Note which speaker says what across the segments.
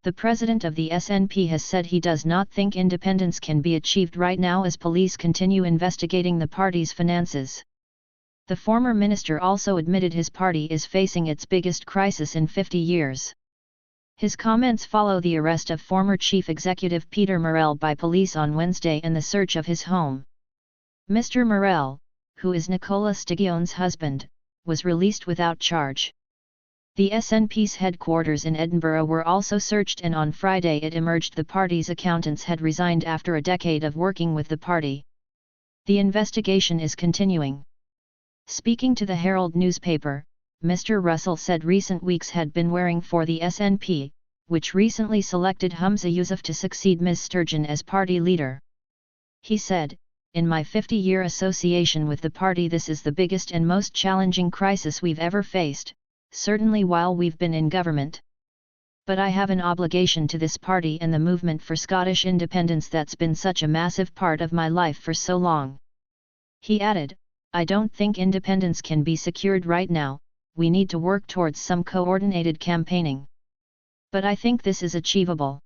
Speaker 1: The president of the SNP has said he does not think independence can be achieved right now as police continue investigating the party's finances. The former minister also admitted his party is facing its biggest crisis in 50 years. His comments follow the arrest of former chief executive Peter Morel by police on Wednesday and the search of his home. Mr. Morel, who is Nicola Stigion's husband, was released without charge. The SNP's headquarters in Edinburgh were also searched, and on Friday it emerged the party's accountants had resigned after a decade of working with the party. The investigation is continuing. Speaking to the Herald newspaper, Mr. Russell said recent weeks had been wearing for the SNP, which recently selected Humza Yousaf to succeed Ms. Sturgeon as party leader. He said, "In my 50-year association with the party, this is the biggest and most challenging crisis we've ever faced, certainly while we've been in government. But I have an obligation to this party and the movement for Scottish independence that's been such a massive part of my life for so long." He added, "I don't think independence can be secured right now, we need to work towards some coordinated campaigning. But I think this is achievable.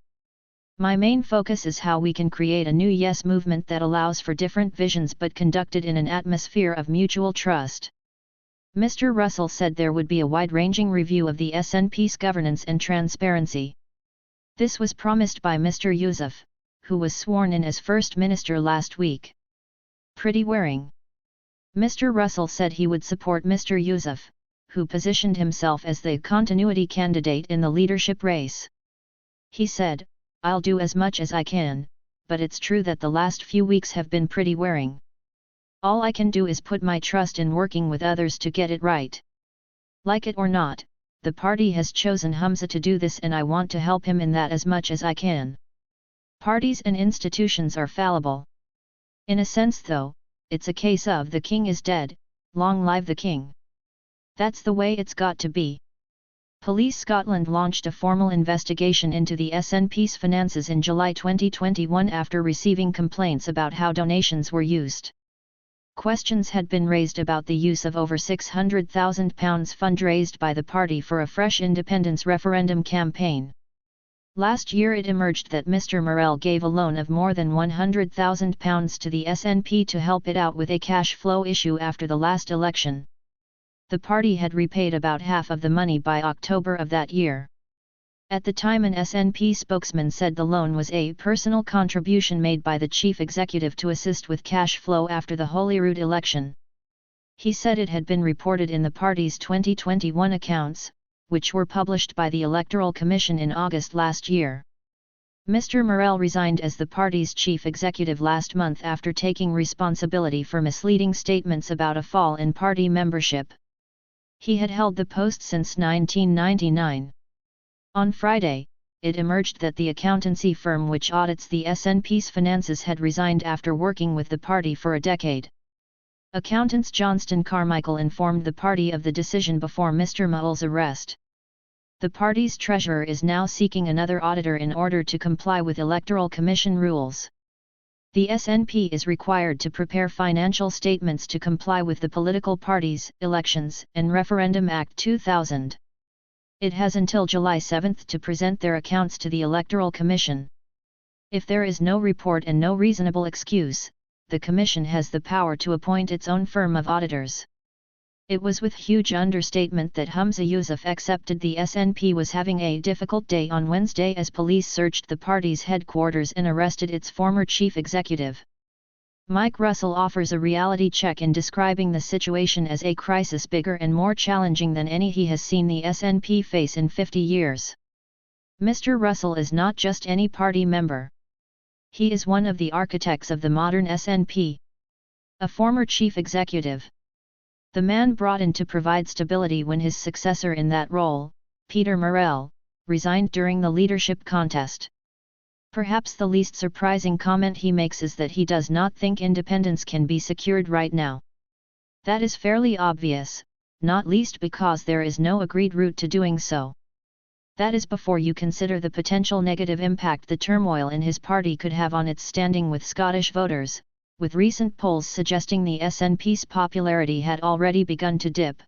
Speaker 1: My main focus is how we can create a new Yes movement that allows for different visions but conducted in an atmosphere of mutual trust." Mr. Russell said there would be a wide-ranging review of the SNP's governance and transparency. This was promised by Mr. Yousaf, who was sworn in as First Minister last week. Pretty wearing. Mr. Russell said he would support Mr. Yousaf, who positioned himself as the continuity candidate in the leadership race. He said, "I'll do as much as I can, but it's true that the last few weeks have been pretty wearing. All I can do is put my trust in working with others to get it right. Like it or not, the party has chosen Humza to do this and I want to help him in that as much as I can. Parties and institutions are fallible. In a sense though, it's a case of the king is dead, long live the king. That's the way it's got to be." Police Scotland launched a formal investigation into the SNP's finances in July 2021 after receiving complaints about how donations were used. Questions had been raised about the use of over £600,000 fundraised by the party for a fresh independence referendum campaign. Last year it emerged that Mr. Morel gave a loan of more than £100,000 to the SNP to help it out with a cash flow issue after the last election. The party had repaid about half of the money by October of that year. At the time, an SNP spokesman said the loan was a personal contribution made by the chief executive to assist with cash flow after the Holyrood election. He said it had been reported in the party's 2021 accounts, which were published by the Electoral Commission in August last year. Mr. Morel resigned as the party's chief executive last month after taking responsibility for misleading statements about a fall in party membership. He had held the post since 1999. On Friday, it emerged that the accountancy firm which audits the SNP's finances had resigned after working with the party for a decade. Accountants Johnston Carmichael informed the party of the decision before Mr. Morel's arrest. The party's treasurer is now seeking another auditor in order to comply with Electoral Commission rules. The SNP is required to prepare financial statements to comply with the Political Parties, Elections and Referendum Act 2000. It has until July 7 to present their accounts to the Electoral Commission. If there is no report and no reasonable excuse, the Commission has the power to appoint its own firm of auditors. It was with huge understatement that Humza Yousaf accepted the SNP was having a difficult day on Wednesday as police searched the party's headquarters and arrested its former chief executive. Mike Russell offers a reality check in describing the situation as a crisis bigger and more challenging than any he has seen the SNP face in 50 years. Mr. Russell is not just any party member. He is one of the architects of the modern SNP. A former chief executive. The man brought in to provide stability when his successor in that role, Peter Morel, resigned during the leadership contest. Perhaps the least surprising comment he makes is that he does not think independence can be secured right now. That is fairly obvious, not least because there is no agreed route to doing so. That is before you consider the potential negative impact the turmoil in his party could have on its standing with Scottish voters, with recent polls suggesting the SNP's popularity had already begun to dip.